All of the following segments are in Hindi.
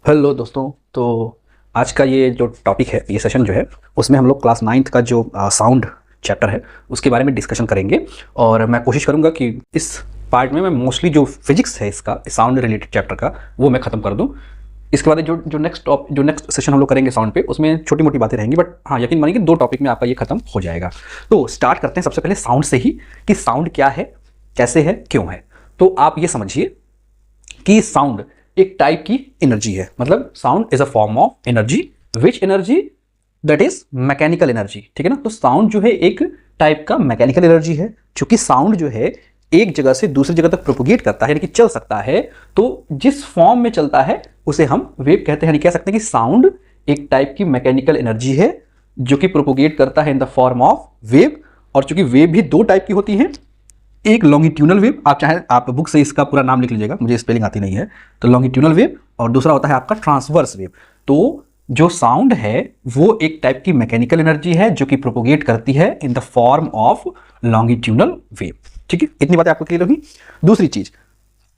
हेलो दोस्तों। तो आज का ये जो टॉपिक है, ये सेशन जो है, उसमें हम लोग क्लास 9th का जो साउंड चैप्टर है उसके बारे में डिस्कशन करेंगे। और मैं कोशिश करूंगा कि इस पार्ट में मैं मोस्टली जो फिजिक्स है इसका साउंड रिलेटेड चैप्टर का वो मैं ख़त्म कर दूं। इसके बाद जो नेक्स्ट सेशन हम लोग करेंगे साउंड पे, उसमें छोटी मोटी बातें रहेंगी, बट हाँ यकीन मानिए कि 2 टॉपिक में आपका ये खत्म हो जाएगा। तो स्टार्ट करते हैं सबसे पहले साउंड से ही, कि साउंड क्या है, कैसे है, क्यों है। तो आप ये समझिए कि साउंड एक टाइप की एनर्जी है। मतलब sound is a form of energy, which energy, that is mechanical energy. ठीक है ना। तो साउंड जो है एक टाइप का मैकेनिकल एनर्जी है, क्योंकि साउंड जो है एक जगह से दूसरी जगह तक प्रोपोगेट करता है, यानी कि चल सकता है। तो जिस फॉर्म में चलता है उसे हम वेव कहते हैं। यानी कह सकते हैं कि साउंड एक टाइप की मैकेनिकल एनर्जी है जो कि प्रोपोगेट करता है in the form of wave. और चूंकि वेव भी 2 टाइप की होती हैं, एक लॉन्गिट्यूनल वेव, आप चाहे आप बुक से इसका पूरा नाम लिख लीजिएगा, मुझे स्पेलिंग आती नहीं है, तो लॉन्गिट्यूनल वेव, और दूसरा होता है आपका ट्रांसवर्स वेव। तो जो साउंड है वो एक टाइप की मैकेनिकल एनर्जी है जो कि प्रोपोगेट करती है in the form of longitudinal wave. ठीक है, इतनी बातें आपको क्लियर होगी। दूसरी चीज,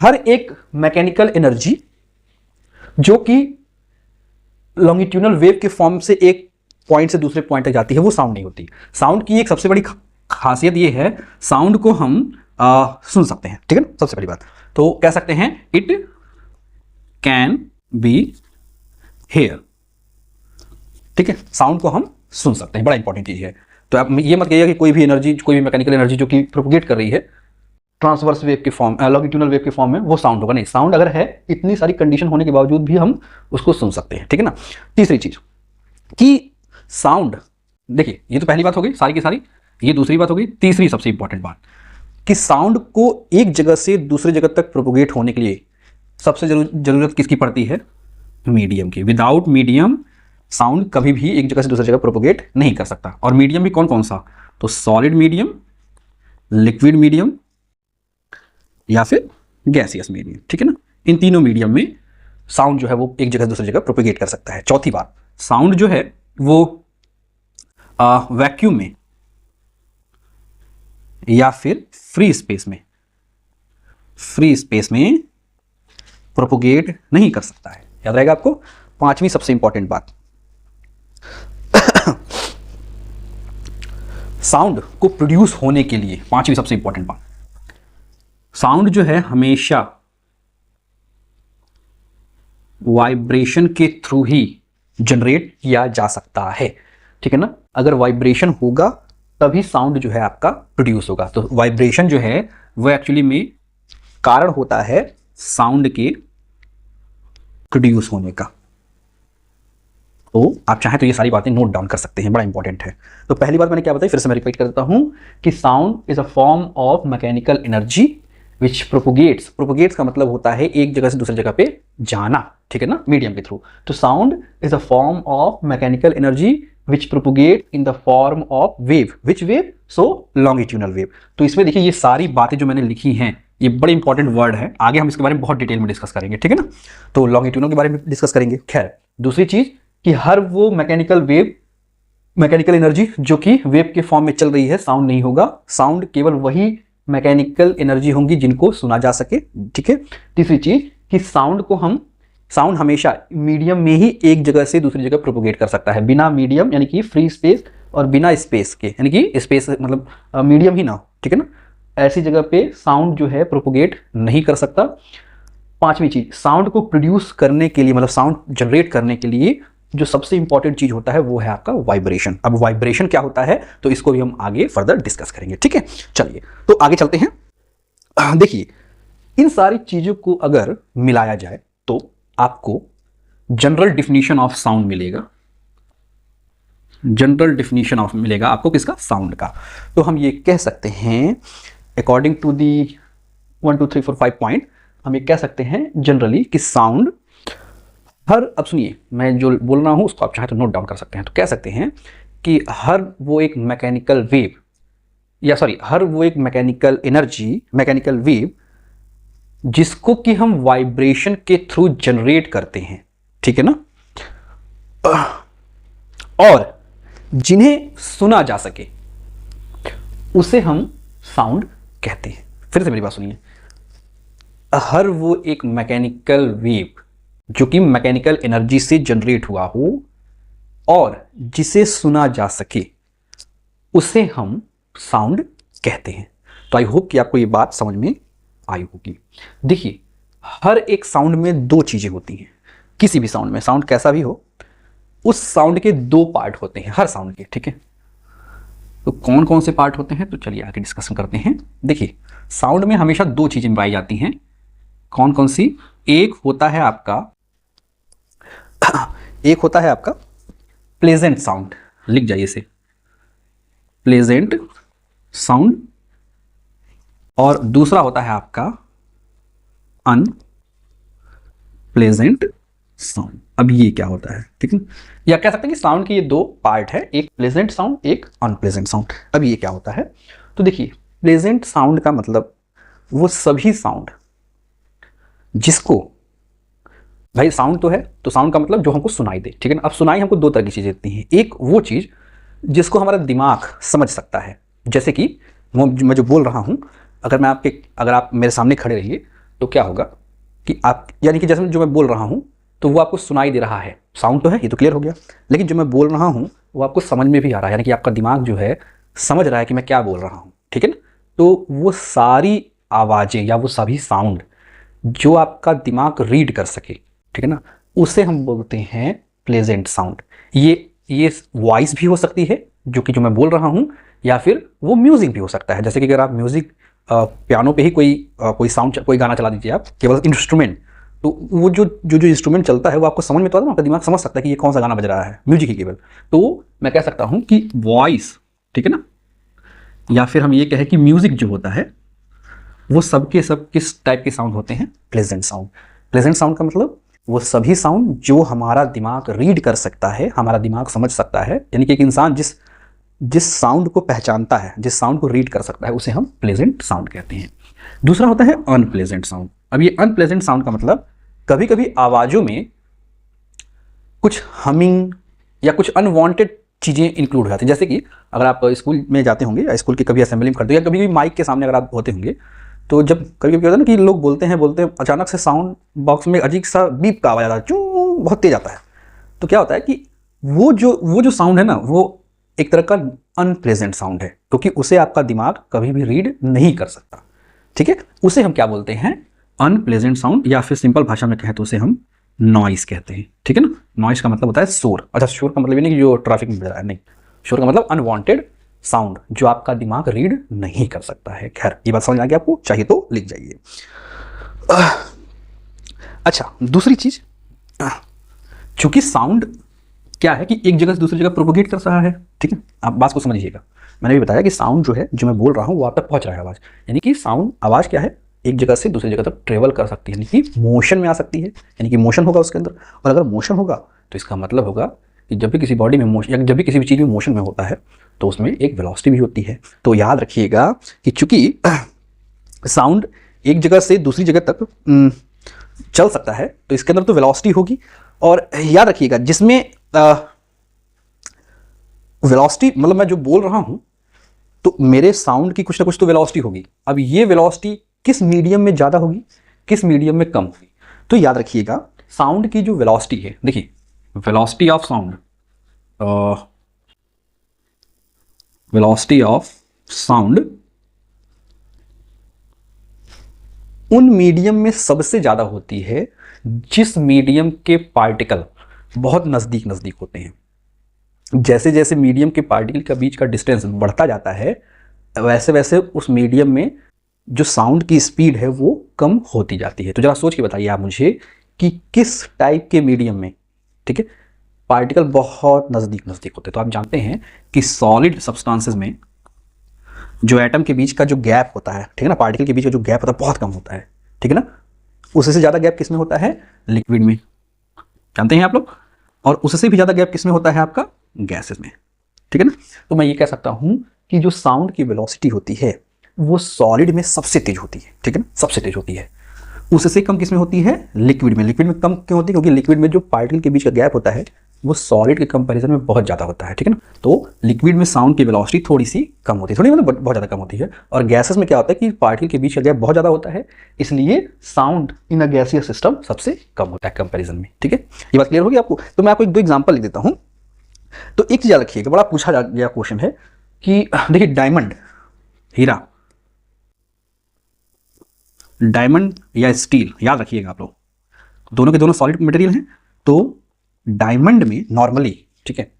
हर एक मैकेनिकल एनर्जी जो कि लॉन्गिट्यूनल वेव के फॉर्म से एक पॉइंट से दूसरे पॉइंट तक जाती है, वो साउंड नहीं होती। साउंड की एक सबसे बड़ी खासियत ये है, साउंड को हम सुन सकते हैं। ठीक है ना, सबसे बड़ी बात। तो कह सकते हैं इट कैन बी हेयर। ठीक है, साउंड को हम सुन सकते हैं, बड़ा इंपॉर्टेंट चीज है। तो आप ये मत कहिएगा कि कोई भी एनर्जी, कोई भी मैकेनिकल एनर्जी जो कि प्रोपोगेट कर रही है ट्रांसवर्स वेव के फॉर्म, लॉन्गिट्यूनल वेव के फॉर्म में, वो साउंड होगा नहीं। साउंड अगर है, इतनी सारी कंडीशन होने के बावजूद भी हम उसको सुन सकते हैं। ठीक है ना। तीसरी चीज कि साउंड, देखिए ये तो पहली बात हो गई सारी की सारी, ये दूसरी बात हो गई। तीसरी सबसे इंपॉर्टेंट बात कि साउंड को एक जगह से दूसरी जगह तक प्रोपोगेट होने के लिए सबसे जरूरत किसकी पड़ती है? मीडियम की। विदाउट मीडियम साउंड कभी भी एक जगह से दूसरी जगह प्रोपोगेट नहीं कर सकता। और मीडियम भी कौन कौन सा? तो सॉलिड मीडियम, लिक्विड मीडियम, या फिर गैसियस मीडियम। ठीक है ना, इन तीनों मीडियम में साउंड जो है वो एक जगह से दूसरी जगह प्रोपोगेट कर सकता है। चौथी बात, साउंड जो है वो वैक्यूम में या फिर फ्री स्पेस में प्रोपोगेट नहीं कर सकता है। याद रहेगा आपको। पांचवी सबसे इंपॉर्टेंट बात, साउंड को प्रोड्यूस होने के लिए, पांचवी सबसे इंपॉर्टेंट बात, साउंड जो है हमेशा वाइब्रेशन के थ्रू ही जनरेट किया जा सकता है। ठीक है ना। अगर वाइब्रेशन होगा तभी साउंड जो है आपका प्रोड्यूस होगा। तो वाइब्रेशन जो है वो एक्चुअली में कारण होता है साउंड के प्रोड्यूस होने का। तो आप चाहें तो ये सारी बातें नोट डाउन कर सकते हैं, बड़ा इंपॉर्टेंट है। तो पहली बात मैंने क्या बताई, फिर से मैं रिपीट कर देता हूं कि sound is a form of mechanical energy which propagates का मतलब होता है एक जगह से दूसरी जगह पे जाना। ठीक है ना, मीडियम के थ्रू। तो sound is a form of mechanical energy which propagate in the form of wave. Which wave? So longitudinal wave. तो इसमें देखिए ये सारी बातें जो मैंने लिखी हैं, ये बड़े इंपॉर्टेंट वर्ड है, आगे हम इसके बारे में बहुत डिटेल में डिस्कस करेंगे। ठीक है ना। तो लॉन्गिट्यूनल के बारे में डिस्कस करेंगे। खैर, दूसरी चीज कि हर वो मैकेनिकल एनर्जी जो कि वेव के फॉर्म में चल रही है, साउंड नहीं होगा। साउंड केवल वही मैकेनिकल एनर्जी होंगी जिनको सुना जा सके। ठीक है। तीसरी चीज कि साउंड हमेशा मीडियम में ही एक जगह से दूसरी जगह प्रोपोगेट कर सकता है, बिना मीडियम यानी कि फ्री स्पेस और बिना स्पेस के, यानी कि स्पेस मतलब मीडियम ही ना हो। ठीक है ना, ऐसी जगह पे साउंड जो है प्रोपोगेट नहीं कर सकता। पांचवी चीज, साउंड को प्रोड्यूस करने के लिए, मतलब साउंड जनरेट करने के लिए जो सबसे इंपॉर्टेंट चीज होता है वो है आपका वाइब्रेशन। अब वाइब्रेशन क्या होता है तो इसको भी हम आगे फर्दर डिस्कस करेंगे। ठीक है, चलिए तो आगे चलते हैं। देखिए, इन सारी चीजों को अगर मिलाया जाए तो आपको जनरल डिफिनीशन ऑफ साउंड मिलेगा। जनरल डिफिनीशन ऑफ मिलेगा आपको किसका? साउंड का। तो हम ये कह सकते हैं अकॉर्डिंग टू दी 1 2 3 4 5 पॉइंट, हम ये कह सकते हैं जनरली कि साउंड अब सुनिए, मैं जो बोल रहा हूं उसको आप चाहे तो नोट डाउन कर सकते हैं। तो कह सकते हैं कि हर वो एक मैकेनिकल वेव जिसको कि हम वाइब्रेशन के थ्रू जनरेट करते हैं। ठीक है ना, और जिन्हें सुना जा सके उसे हम साउंड कहते हैं। फिर से मेरी बात सुनिए, हर वो एक मैकेनिकल वेव जो कि मैकेनिकल एनर्जी से जनरेट हुआ हो और जिसे सुना जा सके, उसे हम साउंड कहते हैं। तो आई होप कि आपको ये बात समझ में आई होगी। देखिए, हर एक साउंड में दो चीजें होती हैं। किसी भी साउंड में, साउंड कैसा भी हो, उस साउंड के दो पार्ट होते हैं हर साउंड के, ठीक है। तो कौन कौन से पार्ट होते हैं, तो चलिए आगे डिस्कशन करते हैं। देखिए, साउंड में हमेशा दो चीजें पाई जाती हैं। कौन कौन सी? एक होता है आपका प्लेजेंट साउंड, लिख जाइए इसे, प्लेजेंट साउंड। और दूसरा होता है आपका अनप्लेजेंट साउंड। अब ये क्या होता है, ठीक है, या कह सकते हैं कि साउंड के ये दो पार्ट है, एक प्लेजेंट साउंड, एक अनप्लेजेंट साउंड। अब ये क्या होता है, तो देखिए, प्लेजेंट साउंड का मतलब वो सभी साउंड जिसको, भाई साउंड तो है, तो साउंड का मतलब जो हमको सुनाई दे, ठीक है ना। अब सुनाई हमको दो तरह की चीजें देती हैं। एक वो चीज जिसको हमारा दिमाग समझ सकता है, जैसे कि मैं जो बोल रहा हूं, अगर आप मेरे सामने खड़े रहिए तो क्या होगा कि आप, यानी कि जैसे जो मैं बोल रहा हूं तो वो आपको सुनाई दे रहा है, साउंड तो है, ये तो क्लियर हो गया। लेकिन जो मैं बोल रहा हूं वो आपको समझ में भी आ रहा है, यानी कि आपका दिमाग जो है समझ रहा है कि मैं क्या बोल रहा हूं, ठीक है ना। तो वो सारी आवाज़ें या वो सभी साउंड जो आपका दिमाग रीड कर सके, ठीक है ना, उसे हम बोलते हैं प्लेजेंट साउंड। ये वॉइस भी हो सकती है, जो मैं बोल रहा हूँ, या फिर वो म्यूजिक भी हो सकता है। जैसे कि अगर आप म्यूजिक, पियानो पे ही कोई साउंड, कोई गाना चला दीजिए आप, केवल इंस्ट्रूमेंट, तो वो जो इंस्ट्रूमेंट चलता है वो आपको समझ में तो आता है ना, आपका दिमाग समझ सकता है कि ये कौन सा गाना बज रहा है, म्यूजिक ही केवल। तो मैं कह सकता हूँ कि वॉइस, ठीक है ना, या फिर हम ये कहें कि म्यूजिक जो होता है वो सब किस टाइप के साउंड होते हैं, प्लेजेंट साउंड। प्लेजेंट साउंड का मतलब वो सभी साउंड जो हमारा दिमाग रीड कर सकता है, हमारा दिमाग समझ सकता है, यानी कि एक इंसान जिस साउंड को पहचानता है, जिस साउंड को रीड कर सकता है, उसे हम प्लेजेंट साउंड कहते हैं। दूसरा होता है अनप्लेजेंट साउंड। अब ये अनप्लेजेंट साउंड का मतलब कभी कभी आवाज़ों में कुछ हमिंग या कुछ अनवांटेड चीज़ें इंक्लूड हो जाती हैं। जैसे कि अगर आप स्कूल में जाते होंगे या स्कूल की कभी असेंबली में करते हो, या कभी भी माइक के सामने अगर आप होते होंगे, तो जब कभी कभी होता है ना कि लोग बोलते हैं अचानक से साउंड बॉक्स में अजीब सा बीप का आवाज आता है, चू, बहुत तेज आता है। तो क्या होता है कि वो जो साउंड है ना, वो एक तरह का अनप्लेजेंट साउंड है, क्योंकि उसे आपका दिमाग कभी भी रीड नहीं कर सकता, ठीक है। उसे हम क्या बोलते हैं, अनप्लेजेंट साउंड, या फिर सिंपल भाषा में कहें तो उसे हम नॉइस कहते हैं, ठीक है ना। नॉइस का मतलब होता है शोर। अच्छा, शोर का मतलब ये नहीं कि जो ट्रैफिक में बज रहा है, नहीं, शोर का मतलब अनवांटेड साउंड जो आपका दिमाग रीड नहीं कर सकता है। खैर, ये बात समझ आ गई आपको, चाहिए तो लिख जाइए। अच्छा, दूसरी चीज, चूंकि साउंड क्या है कि एक जगह से दूसरी जगह प्रोपोगेट कर रहा है, ठीक है। आप बात को समझिएगा, मैंने भी बताया कि साउंड जो है, जो मैं बोल रहा हूँ वो आप तक पहुंच रहा है आवाज, यानी कि साउंड, आवाज क्या है, एक जगह से दूसरी जगह तक ट्रेवल कर सकती है, यानी कि मोशन में आ सकती है, यानी कि मोशन होगा उसके अंदर। और अगर मोशन होगा तो इसका मतलब होगा कि जब भी किसी बॉडी में मोशन, या जब भी किसी भी चीज़ में मोशन में होता है तो उसमें एक वेलोसिटी भी होती है। तो याद रखिएगा कि चूंकि साउंड एक जगह से दूसरी जगह तक चल सकता है तो इसके अंदर तो वेलोसिटी होगी। और याद रखिएगा, जिसमें वेलोसिटी मतलब मैं जो बोल रहा हूं तो मेरे साउंड की कुछ ना कुछ तो वेलोसिटी होगी। अब ये वेलोसिटी किस मीडियम में ज़्यादा होगी, किस मीडियम में कम होगी, तो याद रखिएगा साउंड की जो वेलोसिटी है, देखिए velocity of sound, velocity of sound उन मीडियम में सबसे ज़्यादा होती है जिस मीडियम के पार्टिकल बहुत नज़दीक नज़दीक होते हैं। जैसे जैसे मीडियम के पार्टिकल का बीच का डिस्टेंस बढ़ता जाता है, वैसे वैसे उस मीडियम में जो साउंड की स्पीड है वो कम होती जाती है। तो जरा सोच के बताइए आप मुझे कि किस टाइप के मीडियम में, ठीक है, पार्टिकल बहुत नज़दीक नज़दीक होते हैं। तो आप जानते हैं कि सॉलिड सब्सटेंसेस में जो एटम के बीच का जो गैप होता है, ठीक है ना, पार्टिकल के बीच का जो गैप होता है बहुत कम होता है, ठीक है ना। उससे ज़्यादा गैप किस में होता है, लिक्विड में, जानते हैं आप लोग। और उससे भी ज़्यादा गैप किस में होता है, आपका गैसेस में, ठीक है ना। तो मैं ये कह सकता हूँ कि जो साउंड की वेलोसिटी होती है वो सॉलिड में सबसे तेज होती है, ठीक है ना, सबसे तेज होती है। उससे कम किस में होती है, लिक्विड में। लिक्विड में कम क्यों होती है, क्योंकि लिक्विड में जो पार्टिकल के बीच का गैप होता है वो सॉलिड के कंपैरिजन में बहुत ज़्यादा होता है, ठीक है ना। तो लिक्विड में साउंड की वेलोसिटी थोड़ी सी कम होती है, थोड़ी मतलब बहुत ज़्यादा कम होती है। और गैसेस में क्या होता है कि पार्टिकल के बीच का गैप बहुत ज़्यादा होता है, इसलिए sound in a gaseous system सबसे कम होता है कंपेरिजन में, ठीक है। ये बात क्लियर होगी आपको। तो मैं आपको एक दो एग्जाम्पल लिख देता हूँ। तो एक चीज़ याद रखिएगा, बड़ा पूछा गया क्वेश्चन है कि देखिए डायमंड, हीरा, डायमंड या स्टील, याद रखिएगा आप लोग, दोनों के दोनों सॉलिड मटेरियल हैं। तो डायमंड में नॉर्मली, ठीक है,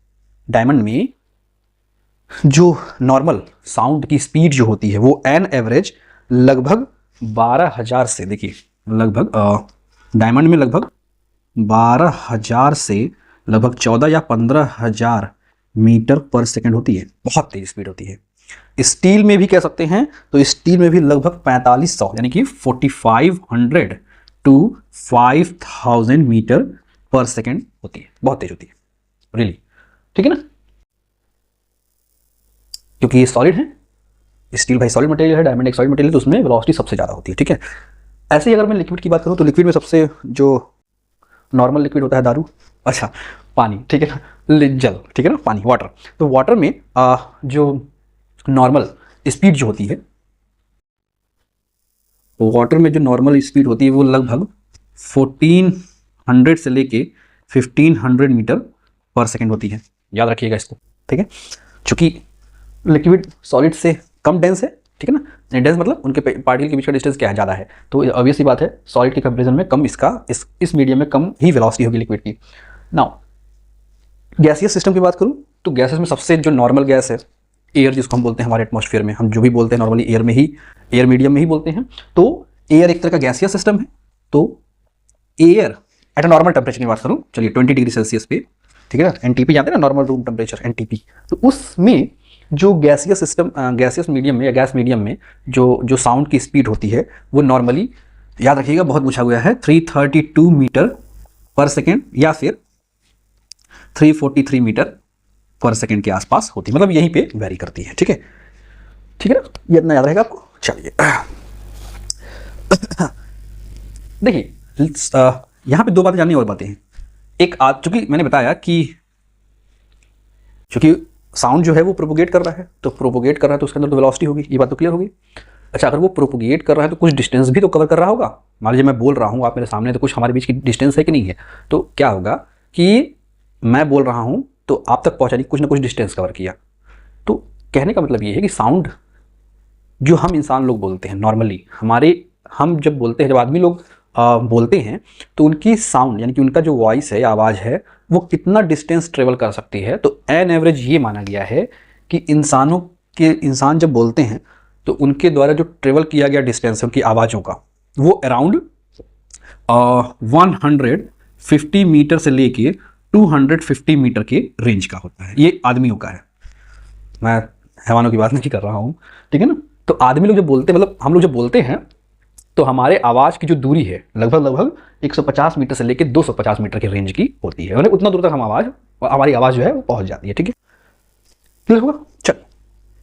डायमंड में जो नॉर्मल साउंड की स्पीड जो होती है वो एन एवरेज लगभग 12,000 से, देखिए लगभग डायमंड में लगभग 12,000 से लगभग 14 या 15,000 मीटर पर सेकेंड होती है, बहुत तेज स्पीड होती है। स्टील में भी कह सकते हैं, तो स्टील में भी लगभग 4500 यानी कि 4500 टू 5000 मीटर पर सेकेंड होती है, बहुत तेज होती है रियली, ठीक है ना, क्योंकि ये सॉलिड है। स्टील भाई सॉलिड मटेरियल है, डायमंड एक सॉलिड मटेरियल, तो उसमें वेलोसिटी सबसे ज़्यादा होती है, ठीक है। ऐसे ही अगर मैं लिक्विड की बात करूँ तो लिक्विड में सबसे जो नॉर्मल लिक्विड होता है दारू, अच्छा पानी, ठीक है ना, जल, ठीक है ना, पानी, वाटर। तो वाटर में जो नॉर्मल स्पीड जो होती है, वाटर में जो नॉर्मल स्पीड होती है वो लगभग 1400 से लेके 1500 मीटर पर सेकेंड होती है, याद रखिएगा इसको, ठीक है। चूंकि लिक्विड सॉलिड से कम डेंस है, ठीक है ना, डेंस मतलब उनके पार्टिकल के बीच का डिस्टेंस क्या है, ज़्यादा है, तो ऑब्वियस सी बात है सॉलिड के कंपेरिजन में कम इसका इस मीडियम में कम ही वेलोसिटी होगी लिक्विड की। नाउ गैसियस सिस्टम की बात करूँ तो गैसेस में सबसे जो नॉर्मल गैस है एयर, जिसको हम बोलते हैं हमारे एटमॉस्फेयर में, हम जो भी बोलते हैं नॉर्मली एयर में ही, एयर मीडियम में ही बोलते हैं। तो एयर एक तरह का गैसियस सिस्टम है। तो air at a normal temperature की बात करूँ, चलिए 20 डिग्री सेल्सियस पे, ठीक है ना, एनटीपी जानते हैं ना, नॉर्मल रूम टेम्परेचर एनटीपी। तो उसमें जो गैसियस सिस्टम, गैसियस मीडियम में या गैस मीडियम में जो साउंड की स्पीड होती है वो नॉर्मली, याद रखिएगा बहुत पूछा गया है, 332 मीटर पर सेकेंड या फिर 343 मीटर पर सेकेंड के आसपास होती है, मतलब यहीं पे वेरी करती है, ठीक है, ठीक है ना, ये इतना याद रहेगा आपको। चलिए देखिए यहाँ पे दो बातें जाननी और बातें हैं। एक आज चूंकि मैंने बताया कि चूंकि साउंड जो है वो प्रोपोगेट कर रहा है, तो प्रोपोगेट कर रहा है तो उसके अंदर तो वेलोसिटी होगी, ये बात तो क्लियर होगी। अच्छा, अगर वो प्रोपोगेट कर रहा है तो कुछ डिस्टेंस भी तो कवर कर रहा होगा। मान लीजिए मैं बोल रहा हूँ, आप मेरे सामने, तो कुछ हमारे बीच की डिस्टेंस है कि नहीं है, तो क्या होगा कि मैं बोल रहा हूँ तो आप तक पहुँचाने कुछ ना कुछ डिस्टेंस कवर किया। तो कहने का मतलब ये है कि साउंड जो हम इंसान लोग बोलते हैं नॉर्मली, हम जब बोलते हैं, जब आदमी लोग बोलते हैं, तो उनकी साउंड यानी कि उनका जो वॉइस है या आवाज़ है वो कितना डिस्टेंस ट्रेवल कर सकती है। तो एन एवरेज ये माना गया है कि इंसान जब बोलते हैं तो उनके द्वारा जो ट्रेवल किया गया डिस्टेंस है उनकी आवाज़ों का, वो अराउंड 150 मीटर से लेके 250 मीटर के रेंज का होता है। ये आदमियों का है, मैं हैवानों की बात नहीं कर रहा हूँ, ठीक है ना। तो आदमी लोग जब बोलते हैं, मतलब हम लोग जब बोलते हैं, तो हमारे आवाज़ की जो दूरी है लगभग 150 मीटर से लेकर 250 मीटर की रेंज की होती है, मतलब उतना दूर तक हमारी आवाज़ जो है वो पहुँच जाती है, ठीक है, क्लियर होगा। चल,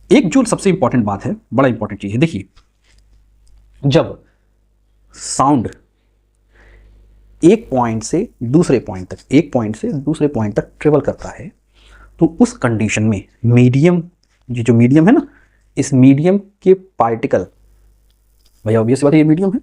एक जो सबसे इंपॉर्टेंट बात है, बड़ा इंपॉर्टेंट चीज़ है, देखिए जब साउंड एक पॉइंट से दूसरे पॉइंट तक ट्रेवल करता है, तो उस कंडीशन में मीडियम, ये जो मीडियम है ना, इस मीडियम के पार्टिकल, भैया ऑब्वियस बात है ये मीडियम है,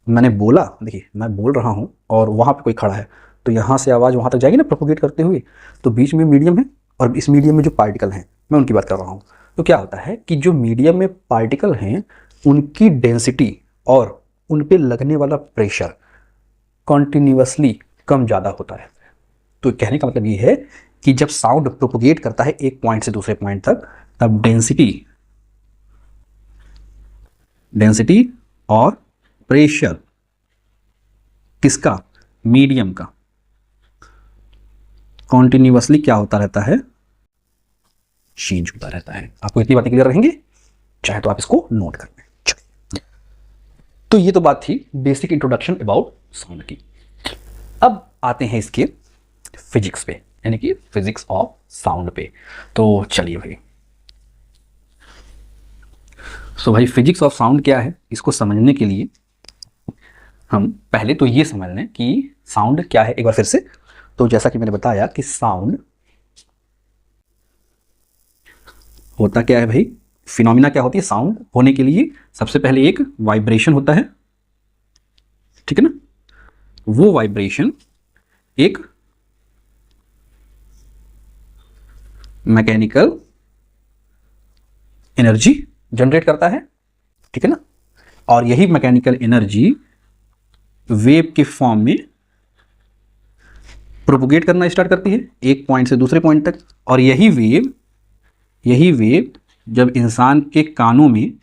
मैंने बोला, देखिए मैं बोल रहा हूँ और वहाँ पे कोई खड़ा है, तो यहाँ से आवाज़ वहाँ तक जाएगी ना प्रोपोगेट करते हुए, तो बीच में मीडियम है और इस मीडियम में जो पार्टिकल हैं मैं उनकी बात कर रहा हूँ। तो क्या होता है कि जो मीडियम में पार्टिकल हैं उनकी डेंसिटी और उन पर लगने वाला प्रेशर कॉन्टिन्यूसली कम ज़्यादा होता है। तो कहने का मतलब ये है कि जब साउंड प्रोपोगेट करता है एक पॉइंट से दूसरे पॉइंट तक, तब डेंसिटी और प्रेशर किसका, मीडियम का, कॉन्टिन्यूसली क्या होता रहता है, चेंज होता रहता है। आपको इतनी बातें क्लियर रहेंगी, चाहे तो आप इसको नोट कर लें। तो ये तो बात थी बेसिक इंट्रोडक्शन अबाउट साउंड की। अब आते हैं इसके फिजिक्स पे, यानी कि फिजिक्स ऑफ साउंड पे। तो चलिए भाई, भाई फिजिक्स ऑफ साउंड क्या है, इसको समझने के लिए हम पहले तो ये समझ लें कि साउंड क्या है। एक बार फिर से, तो जैसा कि मैंने बताया कि साउंड होता क्या है भाई, फिनोमिना क्या होती है, साउंड होने के लिए सबसे पहले एक वाइब्रेशन होता है, ठीक है ना। वो वाइब्रेशन एक मैकेनिकल एनर्जी जनरेट करता है, ठीक है ना। और यही मैकेनिकल एनर्जी वेव के फॉर्म में प्रोपोगेट करना स्टार्ट करती है एक पॉइंट से दूसरे पॉइंट तक। और यही वेव जब इंसान के कानों में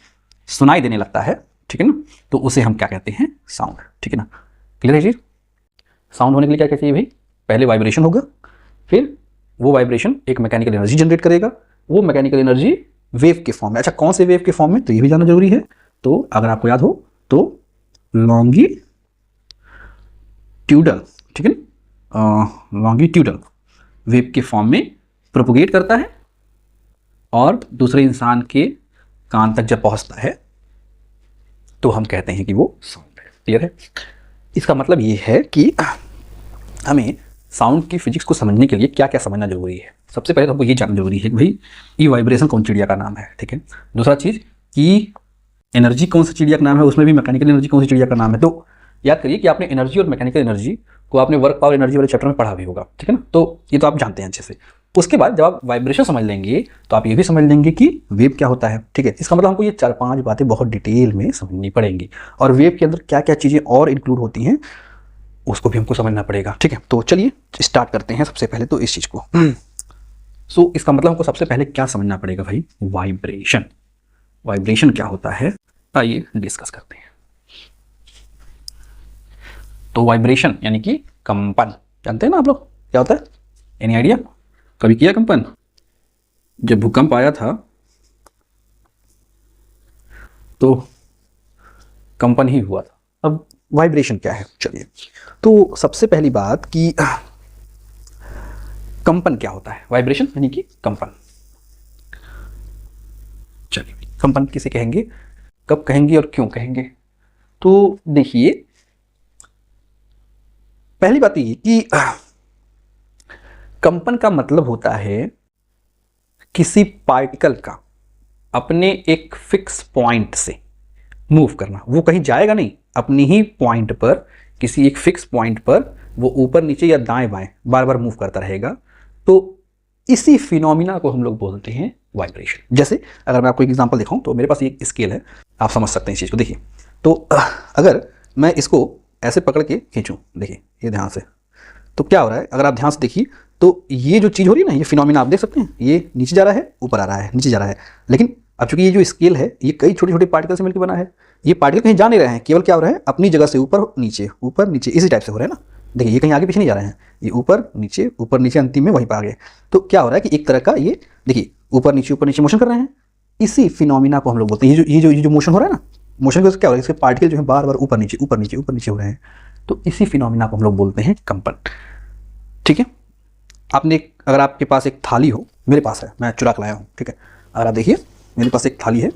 सुनाई देने लगता है, ठीक है ना, तो उसे हम क्या कहते हैं, साउंड, ठीक है ना। क्लियर है जी। साउंड होने के लिए क्या क्या चाहिए भाई, पहले वाइब्रेशन होगा, फिर वो वाइब्रेशन एक मैकेनिकल एनर्जी जनरेट करेगा, वो मैकेनिकल एनर्जी वेव के फॉर्म में। अच्छा, कौन से वेव के फॉर्म में, तो ये भी जानना जरूरी है। तो अगर आपको याद हो तो लॉन्गिट्यूडल, ठीक है ना, लॉन्गिट्यूडल वेव के फॉर्म में प्रोपोगेट करता है और दूसरे इंसान के कान तक जब पहुंचता है तो हम कहते हैं कि वो साउंड है। क्लियर है। इसका मतलब ये है कि हमें साउंड की फिजिक्स को समझने के लिए क्या क्या समझना जरूरी है। सबसे पहले तो हमको ये जानना जरूरी है कि भाई ये वाइब्रेशन कौन चिड़िया का नाम है, ठीक है। दूसरा चीज़ कि एनर्जी कौन सा चिड़िया का नाम है, उसमें भी मैकेनिकल एनर्जी कौन सी चिड़िया का नाम है। तो याद करिए कि आपने एनर्जी और मैकेनिकल एनर्जी को आपने वर्क पावर एनर्जी वाले चैप्टर में पढ़ा भी होगा, ठीक है ना। तो ये तो आप जानते हैं अच्छे से। उसके बाद जब आप वाइब्रेशन समझ लेंगे तो आप ये भी समझ लेंगे कि वेव क्या होता है, ठीक है। इसका मतलब हमको ये 4-5 बातें बहुत डिटेल में समझनी पड़ेंगी और वेव के अंदर क्या क्या चीज़ें और इंक्लूड होती हैं उसको भी हमको समझना पड़ेगा, ठीक है। तो चलिए स्टार्ट करते हैं सबसे पहले तो इस चीज़ को। सो इसका मतलब हमको सबसे पहले क्या समझना पड़ेगा भाई, वाइब्रेशन। वाइब्रेशन क्या होता है, आइए डिस्कस करते हैं। तो वाइब्रेशन यानी कि कंपन, जानते हैं ना आप लोग क्या होता है, एनी आइडिया, कभी किया कंपन? जब भूकंप आया था तो कंपन ही हुआ था। अब वाइब्रेशन क्या है, चलिए। तो सबसे पहली बात कि कंपन क्या होता है, वाइब्रेशन यानी कि कंपन। चलिए, कंपन किसे कहेंगे, कब कहेंगे और क्यों कहेंगे। तो देखिए, पहली बात ये कि कंपन का मतलब होता है किसी पार्टिकल का अपने एक फिक्स पॉइंट से मूव करना। वो कहीं जाएगा नहीं, अपनी ही पॉइंट पर, किसी एक फिक्स पॉइंट पर वो ऊपर नीचे या दाएं बाएं बार बार मूव करता रहेगा। तो इसी फिनोमिना को हम लोग बोलते हैं वाइब्रेशन। जैसे अगर मैं आपको एक एग्जांपल दिखाऊं तो मेरे पास एक स्केल है, आप समझ सकते हैं इस चीज़ को। देखिए, तो अगर मैं इसको ऐसे पकड़ के खींचूं, देखिए ये ध्यान से, तो क्या हो रहा है, अगर आप ध्यान से देखिए तो ये जो चीज़ हो रही है ना, ये फिनोमिना आप देख सकते हैं, ये नीचे जा रहा है, ऊपर आ रहा है, नीचे जा रहा है। लेकिन अब चूंकि ये जो स्केल है ये कई छोटे छोटे पार्टिकल से मिलकर बना है, ये पार्टिकल कहीं जा नहीं रहे हैं, केवल क्या हो रहा है, अपनी जगह से ऊपर नीचे इसी टाइप से हो रहा है ना। देखिए ये कहीं आगे पीछे नहीं जा रहे हैं, ये ऊपर नीचे अंतिम में वहीं पर आ गए। तो क्या हो रहा है कि एक तरह का ये देखिए ऊपर नीचे मोशन कर रहे हैं। इसी फिनोमिना को हम लोग बोलते हैं, ये जो मोशन हो रहा है ना, मोशन का क्या हो रहा है, इसके पार्टिकल जो है बार बार ऊपर नीचे हो रहे हैं। तो इसी फिनोमिना को हम लोग बोलते हैं कंपन, ठीक है। अगर आपके पास एक थाली हो, मेरे पास है, मैं चुरा के लाया हूँ, ठीक है। अगर आप देखिए मेरे पास एक थाली है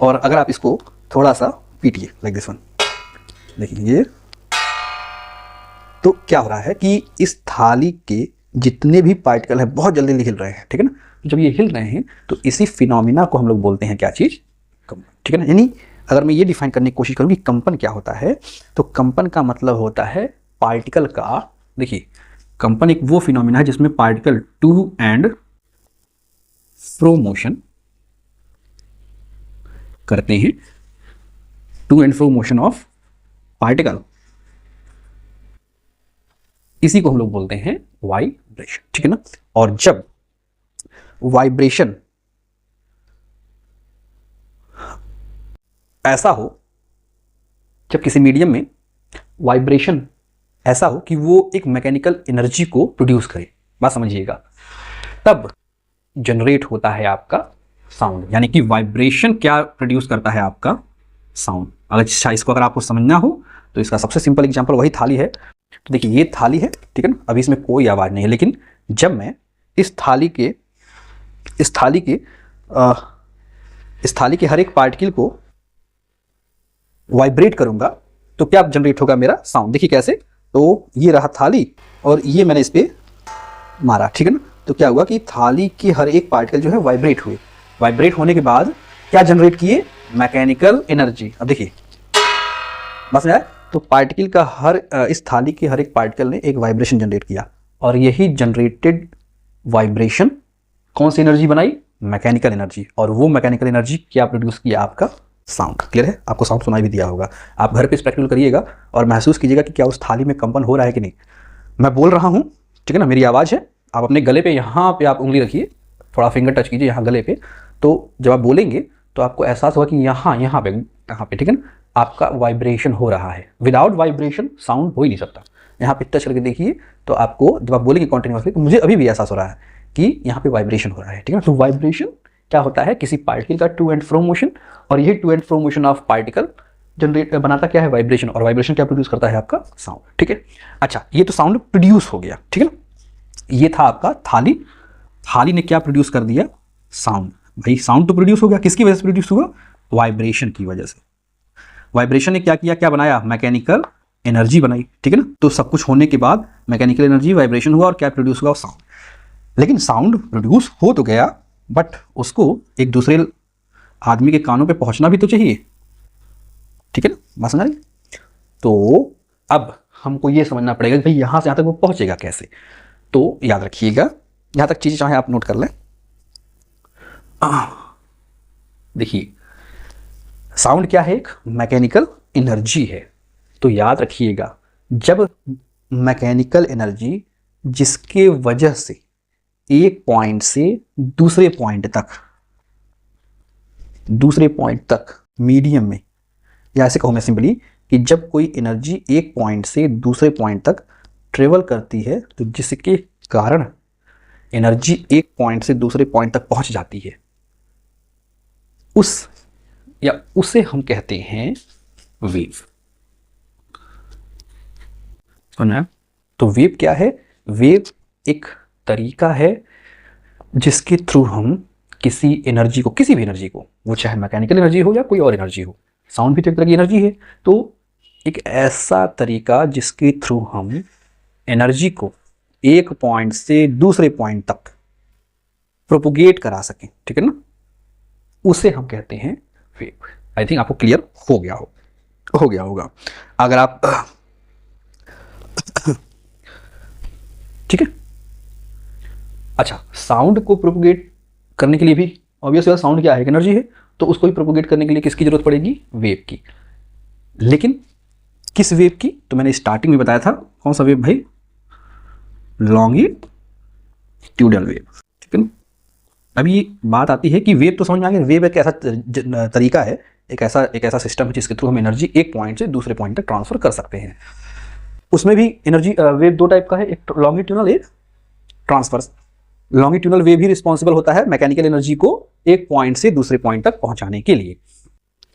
और अगर आप इसको थोड़ा सा पीटिए लाइक दिस वन, देखिए ये, तो क्या हो रहा है कि इस थाली के जितने भी पार्टिकल हैं बहुत जल्दी हिल रहे हैं, ठीक है ना। जब ये हिल रहे हैं तो इसी फिनोमिना को हम लोग बोलते हैं क्या चीज़, कंपन, ठीक है ना। यानी अगर मैं ये डिफाइन करने की कोशिश करूँ कि कंपन क्या होता है, तो कंपन का मतलब होता है पार्टिकल का, देखिए कंपन एक वो फिनोमिना है जिसमें particle to and fro motion करते हैं, to and fro motion of particle, इसी को हम लोग बोलते हैं वाइब्रेशन, ठीक है ना। और जब वाइब्रेशन ऐसा हो, जब किसी मीडियम में वाइब्रेशन ऐसा हो कि वो एक मैकेनिकल एनर्जी को प्रोड्यूस करे, बात समझिएगा, तब जनरेट होता है आपका साउंड। यानी कि वाइब्रेशन क्या प्रोड्यूस करता है, आपका साउंड। इसको अगर आपको समझना हो तो इसका सबसे सिंपल एग्जांपल वही थाली है। तो देखिए ये थाली है, ठीक है ना, अभी इसमें कोई आवाज़ नहीं है, लेकिन जब मैं इस थाली के हर एक पार्टिकल को वाइब्रेट करूंगा तो क्या जनरेट होगा, मेरा साउंड। देखिए कैसे, तो ये रहा थाली और ये मैंने इस पर मारा, ठीक है ना। तो क्या हुआ कि थाली के हर एक पार्टिकल जो है वाइब्रेट हुए। वाइब्रेट होने के बाद क्या जनरेट किए? Mechanical energy. अब देखिए बस यार, तो पार्टिकल का इस थाली के हर एक पार्टिकल ने एक वाइब्रेशन जनरेट किया, और यही जनरेटेड वाइब्रेशन कौन सी एनर्जी बनाई? Mechanical energy. और वो मैकेनिकल एनर्जी क्या प्रोड्यूस किया? आपका साउंड। क्लियर है? आपको साउंड सुनाई भी दिया होगा। आप घर पे इस प्रैक्टिकल करिएगा और महसूस कीजिएगा कि क्या उस थाली में कंपन हो रहा है कि नहीं। मैं बोल रहा हूँ, ठीक है ना, मेरी आवाज़ है, आप अपने गले पे यहाँ पे आप उंगली रखिए, थोड़ा फिंगर टच कीजिए यहाँ गले पे, तो जब आप बोलेंगे तो आपको एहसास होगा कि यहाँ पे, ठीक है ना, आपका वाइब्रेशन हो रहा है। विदाउट वाइब्रेशन साउंड हो ही नहीं सकता। यहाँ पे टच करके देखिए, तो आपको जब आप बोलेंगे कॉन्टिन्यूसली, तो मुझे अभी भी एहसास हो रहा है कि यहाँ पे वाइब्रेशन हो रहा है, ठीक है ना। तो वाइब्रेशन क्या होता है? किसी पार्टिकल का टू एंड फ्रो मोशन, और यही to and fro motion of particle generate बनाता क्या है? वाइब्रेशन। और वाइब्रेशन क्या प्रोड्यूस करता है? आपका साउंड, ठीक है। अच्छा, ये तो साउंड प्रोड्यूस हो गया, ठीक है ना। ये था आपका थाली। थाली ने क्या प्रोड्यूस कर दिया? साउंड। भाई साउंड तो प्रोड्यूस हो गया, किसकी वजह से प्रोड्यूस हुआ? वाइब्रेशन की वजह से। वाइब्रेशन ने क्या किया? क्या बनाया? मैकेनिकल एनर्जी बनाई, ठीक है ना। तो सब कुछ होने के बाद मैकेनिकल एनर्जी, वाइब्रेशन हुआ, और क्या प्रोड्यूस हुआ? साउंड। लेकिन साउंड प्रोड्यूस हो तो गया, बट उसको एक दूसरे आदमी के कानों पे पहुंचना भी तो चाहिए, ठीक है ना। बात समझ रही? तो अब हमको ये समझना पड़ेगा कि भाई यहाँ से यहाँ तक वो पहुंचेगा कैसे। तो याद रखिएगा, यहाँ तक चीज़ें चाहे आप नोट कर लें। देखिए, साउंड क्या है? एक मैकेनिकल एनर्जी है। तो याद रखिएगा, जब मैकेनिकल एनर्जी जिसके वजह से एक पॉइंट से दूसरे पॉइंट तक मीडियम में, या ऐसे कहूँ मैं सिंपली कि जब कोई एनर्जी एक पॉइंट से दूसरे पॉइंट तक ट्रेवल करती है, तो जिसके कारण एनर्जी एक पॉइंट से दूसरे पॉइंट तक पहुंच जाती है, उसे हम कहते हैं वेव। सुना? तो वेव क्या है? वेव एक तरीका है जिसके थ्रू हम किसी एनर्जी को, किसी भी एनर्जी को, वो चाहे मैकेनिकल एनर्जी हो या कोई और एनर्जी हो, साउंड भी तो एक तरह की एनर्जी है, तो एक ऐसा तरीका जिसके थ्रू हम एनर्जी को एक पॉइंट से दूसरे पॉइंट तक प्रोपोगेट करा सकें, ठीक है ना, उसे हम कहते हैं वेव। आई थिंक आपको क्लियर हो गया होगा। अगर आप ठीक है। अच्छा, साउंड को प्रोपोगेट करने के लिए भी ऑब्वियसली साउंड क्या है? एनर्जी है, तो उसको भी प्रोपोगेट करने के लिए किसकी जरूरत पड़ेगी? वेव की। लेकिन किस वेव की? तो मैंने स्टार्टिंग में बताया था, कौन सा वेव भाई? लॉन्गिट्यूडल वेव, ठीक है ना। अभी बात आती है कि वेव तो समझ में आ गया। वेव एक ऐसा तरीका है, एक ऐसा सिस्टम है जिसके थ्रू हम एनर्जी एक पॉइंट से दूसरे पॉइंट तक ट्रांसफर कर सकते हैं। उसमें भी एनर्जी वेव दो टाइप का है, एक लॉन्गिट्यूडल, एक ट्रांसवर्स। लॉन्गिट्यूडल वेव ही रिस्पॉन्सिबल होता है मैकेनिकल एनर्जी को एक पॉइंट से दूसरे पॉइंट तक पहुंचाने के लिए।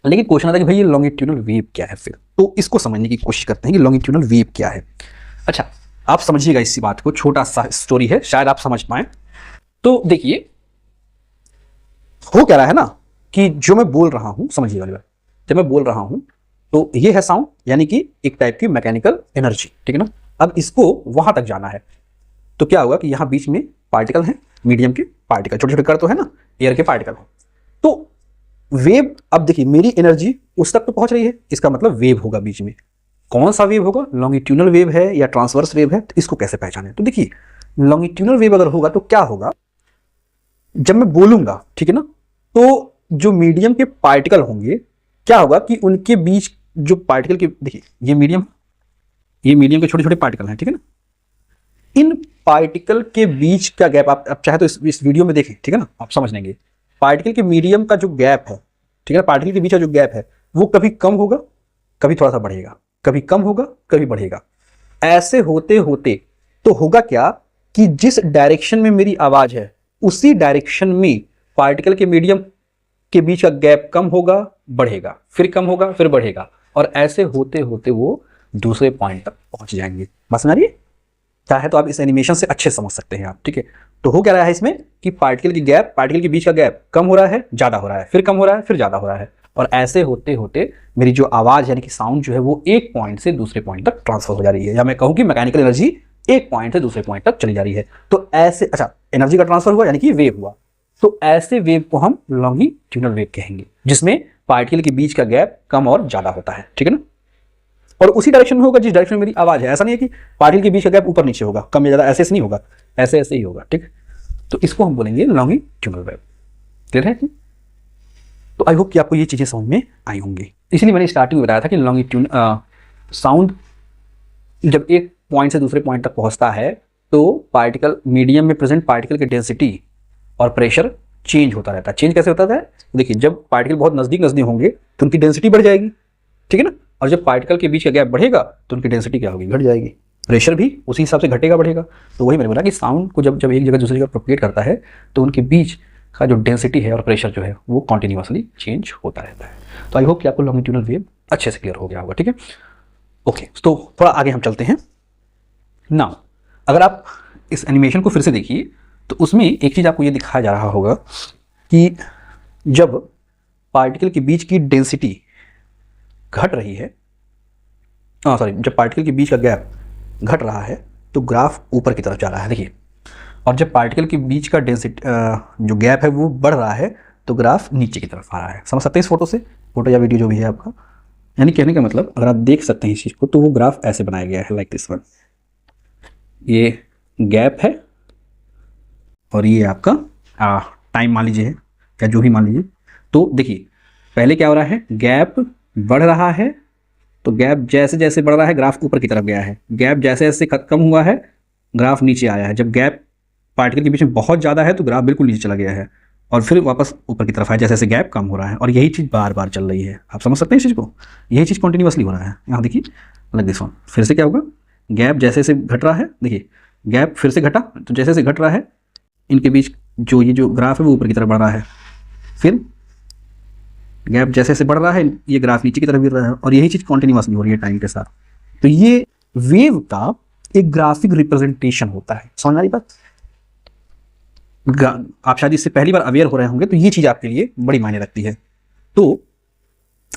लेकिन क्वेश्चन आता है कि भाई ये लॉन्गिट्यूडल वेव क्या है? फिर तो इसको समझने की कोशिश करते हैं कि लॉन्गिट्यूडल वेव क्या है। अच्छा, आप समझिएगा इसी बात को, छोटा सा स्टोरी है, शायद आप समझ पाए। तो देखिए, हो क्या रहा है ना कि जो मैं बोल रहा हूं, समझिए वाली बात, जब मैं बोल रहा हूं तो ये है साउंड, यानी कि एक टाइप की मैकेनिकल एनर्जी, ठीक है ना। अब इसको वहां तक जाना है, तो क्या होगा कि यहां बीच में पार्टिकल हैं, मीडियम के पार्टिकल, छोटे छोटे कण तो है ना, एयर के पार्टिकल हैं। तो वेव, अब देखिए मेरी एनर्जी उस तक तो पहुंच रही है, इसका मतलब वेव होगा बीच में। कौन सा वेव होगा? लॉन्गिट्यूडल वेव है या ट्रांसवर्स वेव है? तो इसको कैसे पहचानें? तो देखिए, लॉन्गिट्यूडल वेव अगर होगा तो क्या होगा, जब मैं बोलूंगा, ठीक है ना, तो जो मीडियम के पार्टिकल होंगे, क्या होगा कि उनके बीच जो पार्टिकल के, देखिए ये मीडियम के छोटे छोटे पार्टिकल हैं, ठीक है ना। इन पार्टिकल के बीच का गैप आप चाहे तो इस वीडियो में देखें, ठीक है ना, आप समझ लेंगे। पार्टिकल के मीडियम का जो गैप है, ठीक है, पार्टिकल के बीच का जो गैप है, वो कभी कम होगा, कभी थोड़ा सा बढ़ेगा, कभी कम होगा, कभी बढ़ेगा। ऐसे होते होते तो होगा क्या कि जिस डायरेक्शन में मेरी आवाज है, उसी डायरेक्शन में पार्टिकल के मीडियम के बीच का गैप कम होगा, बढ़ेगा, फिर कम होगा, फिर बढ़ेगा, और ऐसे होते होते वो दूसरे पॉइंट तक पहुंच जाएंगे। बस समझ रही? चाहे तो आप इस एनिमेशन से अच्छे समझ सकते हैं आप, ठीक है। तो हो क्या रहा है इसमें कि पार्टिकल के बीच का गैप कम हो रहा है, ज्यादा हो रहा है, फिर कम हो रहा है, फिर ज्यादा हो रहा है, और ऐसे होते होते मेरी जो आवाज यानी कि साउंड जो है वो एक पॉइंट से दूसरे पॉइंट तक ट्रांसफर हो जा रही है, या मैं कहूँ कि मैकेनिकल एनर्जी एक पॉइंट से दूसरे पॉइंट तक चली जा रही है। तो ऐसे, अच्छा, एनर्जी का ट्रांसफर हुआ यानी कि वेव हुआ, तो ऐसे वेव को हम लॉन्गिट्यूडनल वेव कहेंगे, जिसमें पार्टिकल के बीच का गैप कम और ज्यादा होता है, ठीक है ना। और उसी डायरेक्शन में होगा जिस डायरेक्शन में मेरी आवाज है। ऐसा नहीं है कि पार्टिकल के बीच का गैप ऊपर नीचे होगा, कम या ज्यादा, ऐसे नहीं होगा, ऐसे ऐसे ही होगा, ठीक है। तो इसको हम बोलेंगे लॉन्गिट्यूडनल वेव। क्लियर है? तो आई होप कि आपको ये चीजें समझ में आई होंगी। इसलिए मैंने स्टार्टिंग में बताया था कि लॉन्गिट्यूड साउंड जब एक पॉइंट से दूसरे पॉइंट तक पहुंचता है तो पार्टिकल, मीडियम में प्रेजेंट पार्टिकल की डेंसिटी और प्रेशर चेंज होता रहता है। चेंज कैसे होता है? देखिए, जब पार्टिकल बहुत नजदीक नजदीक होंगे तो उनकी डेंसिटी बढ़ जाएगी, ठीक है ना। और जब पार्टिकल के बीच का गैप बढ़ेगा तो उनकी डेंसिटी क्या होगी? घट जाएगी। प्रेशर भी उसी हिसाब से घटेगा, बढ़ेगा। तो वही मैंने बोला कि साउंड को जब एक जगह दूसरी जगह प्रोपेगेट करता है तो उनके बीच का जो डेंसिटी है और प्रेशर जो है वो कॉन्टिन्यूसली चेंज होता रहता है। तो आई होप कि आपको लॉन्गिट्यूडनल वेव अच्छे से क्लियर हो गया होगा, ठीक है। ओके, तो थोड़ा आगे हम चलते हैं। नाउ अगर आप इस एनिमेशन को फिर से देखिए तो उसमें एक चीज़ आपको ये दिखाया जा रहा होगा कि जब पार्टिकल के बीच की डेंसिटी घट रही है, जब पार्टिकल के बीच का गैप घट रहा है तो ग्राफ ऊपर की तरफ जा रहा है, देखिए। और जब पार्टिकल के बीच का डेंसिटी जो गैप है वो बढ़ रहा है तो ग्राफ नीचे की तरफ आ रहा है। समझ सकते हैं इस फोटो से, फोटो या वीडियो जो भी है आपका। यानी कहने का मतलब, अगर आप देख सकते हैं इस चीज़ को, तो वो ग्राफ ऐसे बनाया गया है, लाइक दिस वन। ये गैप है और ये आपका टाइम मान लीजिए है, या जो भी मान लीजिए। तो देखिए, पहले क्या हो रहा है, गैप बढ़ रहा है, तो गैप जैसे जैसे बढ़ रहा है ग्राफ ऊपर की तरफ गया है। गैप जैसे जैसे कम हुआ है ग्राफ नीचे आया है। जब गैप पार्टिकल के बीच में बहुत ज़्यादा है तो ग्राफ बिल्कुल नीचे चला गया है और फिर वापस ऊपर की तरफ आया जैसे जैसे गैप कम हो रहा है। और यही चीज़ बार बार चल रही है। आप समझ सकते हैं इस चीज़ को, यही चीज़ कॉन्टिन्यूसली हो रहा है। यहाँ देखिए, लाइक दिस वन। फिर से क्या होगा, गैप जैसे जैसे घट रहा है, देखिए गैप फिर से घटा, तो जैसे जैसे घट रहा है इनके बीच जो ये जो ग्राफ है वो ऊपर की तरफ बढ़ रहा है। फिर गैप जैसे जैसे बढ़ रहा है ये ग्राफ नीचे की तरफ गिर रहा है। और यही चीज़ कॉन्टिन्यूसली हो रही है टाइम के साथ। तो ये वेव का एक ग्राफिक रिप्रेजेंटेशन होता है। समझ आ रही बात? आप शायद इससे पहली बार अवेयर हो रहे होंगे तो ये चीज़ आपके लिए बड़ी मायने रखती है। तो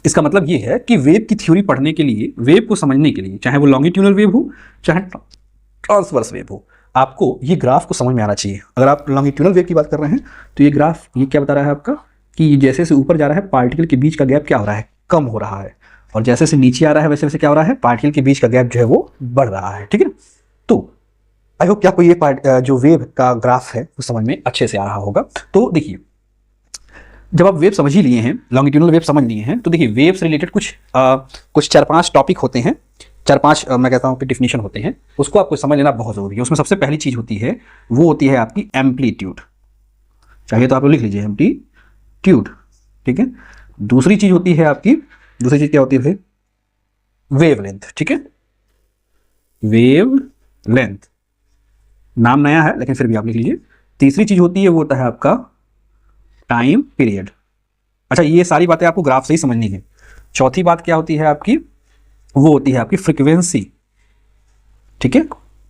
इसका मतलब ये है कि वेव की थ्योरी पढ़ने के लिए, वेव को समझने के लिए, चाहे वो लॉन्गिट्यूडनल वेव हो चाहे ट्रांसवर्स वेव हो, आपको ये ग्राफ को समझ में आना चाहिए। अगर आप लॉन्गिट्यूडनल वेव की बात कर रहे हैं तो ये ग्राफ ये क्या बता रहा है आपका कि जैसे जैसे ऊपर जा रहा है पार्टिकल के बीच का गैप क्या हो रहा है, कम हो रहा है। और जैसे जैसे नीचे आ रहा है वैसे वैसे क्या हो रहा है, पार्टिकल के बीच का गैप जो है वो बढ़ रहा है, ठीक है। तो आई होप कि आपको ये जो वेव का ग्राफ है वो समझ में अच्छे से आ रहा होगा। तो देखिए, जब आप वेव समझ ही लिए हैं, लॉन्गिट्यूडनल वेव समझ लिए हैं, तो देखिए वेव से रिलेटेड कुछ 4-5 टॉपिक होते हैं, 4-5 मैं कहता हूँ कि डिफिनीशन होते हैं। उसको आपको समझ लेना बहुत जरूरी है। उसमें सबसे पहली चीज होती है वो होती है आपकी एम्पलीट्यूड। चाहिए तो आप लिख लीजिए एम्पलीट्यूड, ठीक है। दूसरी चीज होती है आपकी, दूसरी चीज क्या होती है, वेव लेंथ, ठीक है। वेव लेंथ नाम नया है लेकिन फिर भी आप लिख लीजिए। तीसरी चीज होती है वो होता है आपका टाइम पीरियड। अच्छा, ये सारी बातें आपको ग्राफ से ही समझनी है। चौथी बात क्या होती है आपकी, वो होती है आपकी फ्रीक्वेंसी, ठीक है।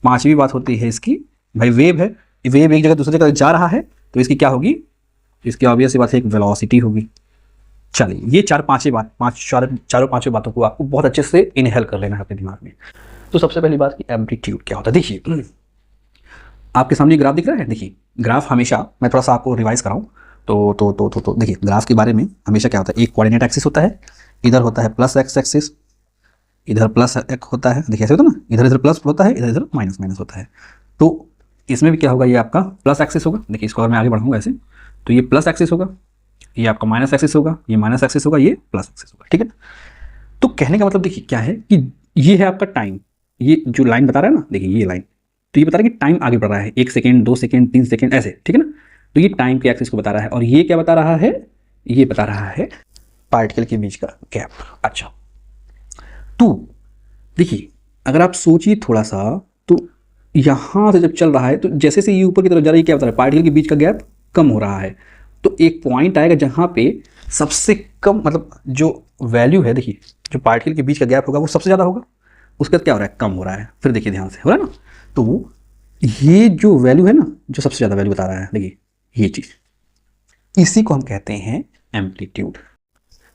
पांचवी बात होती है इसकी, भाई वेव है, वेव एक जगह दूसरी जगह जा रहा है तो इसकी क्या होगी, इसकी ऑब्वियस सी बात है एक वेलोसिटी होगी। चलिए, ये चारों पांचों बातों को आपको बहुत अच्छे से इनहेल कर लेना है अपने दिमाग में। तो सबसे पहली बात की एम्पलीट्यूड क्या होता है। देखिए, आपके सामने ग्राफ दिख रहा है। देखिए, ग्राफ हमेशा, मैं थोड़ा सा आपको रिवाइज कराऊं तो देखिए, ग्राफ के बारे में हमेशा क्या होता है, एक कोऑर्डिनेट एक्सिस होता है, इधर होता है प्लस एक्स एक्सिस, इधर प्लस एक होता है, देखिए ऐसे होता है ना, इधर इधर प्लस होता है, इधर इधर माइनस माइनस होता है। तो इसमें भी क्या होगा, ये आपका प्लस एक्सिस होगा। देखिए, इसको अगर मैं आगे बढ़ाऊंगा ऐसे तो ये प्लस एक्सिस होगा, ये आपका माइनस एक्सिस होगा, ये माइनस एक्सिस होगा, ये प्लस एक्सिस होगा, ठीक है। तो कहने का मतलब देखिए क्या है कि ये है आपका टाइम, ये जो लाइन बता रहा है ना, देखिए ये लाइन, तो ये बता रहा है कि टाइम आगे बढ़ रहा है, 1 सेकेंड 2 सेकेंड 3 सेकेंड ऐसे, ठीक है ना। तो ये टाइम के एक्सिस को बता रहा है। और ये क्या बता रहा है, ये बता रहा है पार्टिकल के बीच का गैप। अच्छा, तो देखिए, अगर आप सोचिए थोड़ा सा, तो यहां से जब चल रहा है तो जैसे से ये ऊपर की तरफ जा रहा है, क्या बता रहा है, पार्टिकल के बीच का गैप कम हो रहा है। तो एक पॉइंट आएगा जहां पे सबसे कम, मतलब जो वैल्यू है, देखिए जो पार्टिकल के बीच का गैप होगा वो सबसे ज्यादा होगा, उसके बाद क्या हो रहा है, कम हो रहा है। फिर देखिए ध्यान से, हो रहा है ना। तो ये जो वैल्यू है ना, जो सबसे ज्यादा वैल्यू बता रहा है, देखिए ये चीज, इसी को हम कहते हैं एम्पलीट्यूड,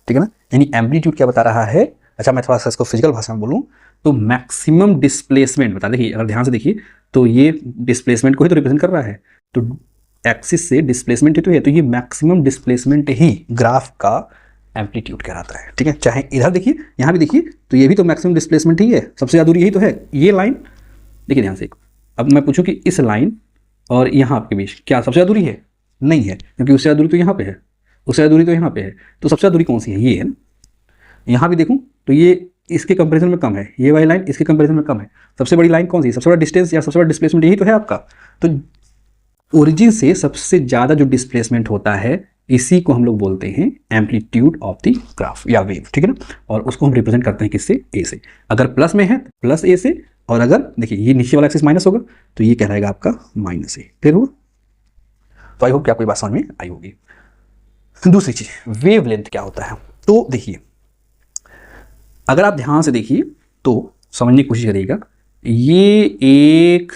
ठीक है ना। यानी एम्पलीट्यूड क्या बता रहा है। अच्छा, मैं थोड़ा सा इसको फिजिकल भाषा में बोलूं तो मैक्सिमम डिस्प्लेसमेंट बता, देखिए अगर ध्यान से देखिए तो ये डिस्प्लेसमेंट को ही तो रिप्रेजेंट कर रहा है, तो एक्सिस से डिस्प्लेसमेंट ही तो है, तो ये मैक्सिमम डिस्प्लेसमेंट ही ग्राफ का एम्पलीट्यूड कहलाता है। ठीक है, चाहे इधर देखिए यहाँ भी देखिए तो ये भी तो मैक्सिमम डिस्प्लेसमेंट ही है, सबसे ज़्यादा दूरी यही तो है। ये लाइन देखिए ध्यान से, अब मैं पूछूं कि इस लाइन और यहाँ के बीच क्या सबसे ज़्यादा दूरी है? नहीं है, क्योंकि उससे ज़्यादा दूरी तो यहाँ पे है, उससे ज़्यादा दूरी तो यहाँ पे है, तो सबसे ज़्यादा दूरी कौन सी है? ये है ना। यहाँ भी देखूँ तो ये इसके कंपैरिजन में कम है, ये वाली लाइन इसके कंपैरिजन में कम है। सबसे बड़ी लाइन कौन सी है? सबसे बड़ा डिस्टेंस या सबसे बड़ा डिस्प्लेसमेंट यही तो है आपका। तो ओरिजिन से सबसे ज़्यादा जो डिस्प्लेसमेंट होता है इसी को हम लोग बोलते हैं एम्पलीट्यूड ऑफ द ग्राफ या वेव। ठीक है ना, और उसको हम रिप्रेजेंट करते हैं किससे? ए से। अगर प्लस में है तो प्लस ए से, और अगर देखिए ये नीचे वाला एक्सिस माइनस होगा तो ये कहलाएगा आपका माइनस ए। क्लियर हुआ? तो आई होप कि आपको ये बात समझ में आई होगी। दूसरी चीज, वेव लेंथ क्या होता है? तो देखिए अगर आप ध्यान से देखिए तो समझने की कोशिश करिएगा, ये एक